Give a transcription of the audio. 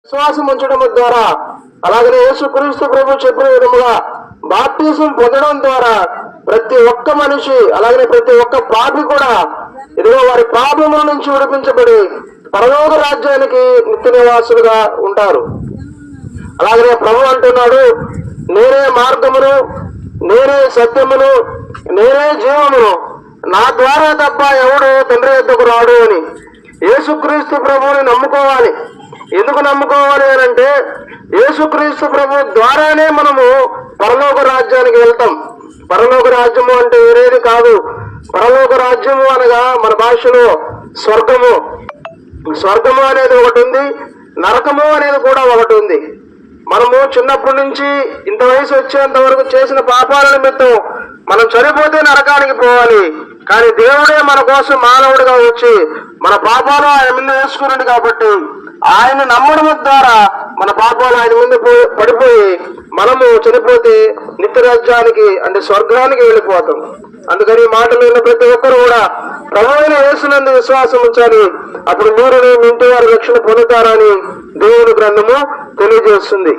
విశ్వాసం ఉంచడం ద్వారా, అలాగనే యేసుక్రీస్తు ప్రభు చెప్పిన విధముగా బాప్టిజం పొందడం ద్వారా ప్రతి ఒక్క మనిషి, అలాగనే ప్రతి ఒక్క పాపి కూడా ఇదిగో వారి పాపముల నుంచి విడిపించబడి పరలోక రాజ్యానికి నిత్య నివాసులుగా ఉంటారు. అలాగనే ప్రభు అంటున్నాడు, నేనే మార్గమును, నేనే సత్యమును, నేనే జీవమును, నా ద్వారా తప్ప ఎవడు తండ్రి యొద్దకు రాడు అని. యేసుక్రీస్తు ప్రభువుని నమ్ముకోవాలి. ఎందుకు నమ్ముకోవాలి అని అంటే, యేసుక్రీస్తు ప్రభు ద్వారానే మనము పరలోక రాజ్యానికి వెళ్తాం. పరలోక రాజ్యము అంటే వేరేది కాదు. పరలోక రాజ్యము అనగా మన భాషలో స్వర్గము. స్వర్గము అనేది ఒకటి ఉంది, నరకము అనేది కూడా ఒకటి ఉంది. మనము చిన్నప్పటి నుంచి ఇంత వయసు వచ్చేంత వరకు చేసిన పాపాల నిమిత్తం మనం చనిపోతే నరకానికి పోవాలి. కానీ దేవుడే మన కోసం మానవుడిగా వచ్చి మన పాపాలు ఆయన మీద వేసుకున్నాడు కాబట్టి ఆయన నమ్మడం ద్వారా మన పాపాలు ఆయన ముందు పడిపోయి మనము చనిపోతే నిత్య రాజ్యానికి అంటే స్వర్గానికి వెళ్ళిపోతాం. అందుకని ఈ మాటలు విన్న ప్రతి ఒక్కరు కూడా ప్రభువైన యేసునందు విశ్వాసం ఉంచాలి. అప్పుడు మీరు మీ ఇంటి వారి రక్షణ పొందుతారని దేవుని గ్రంథము తెలియజేస్తుంది.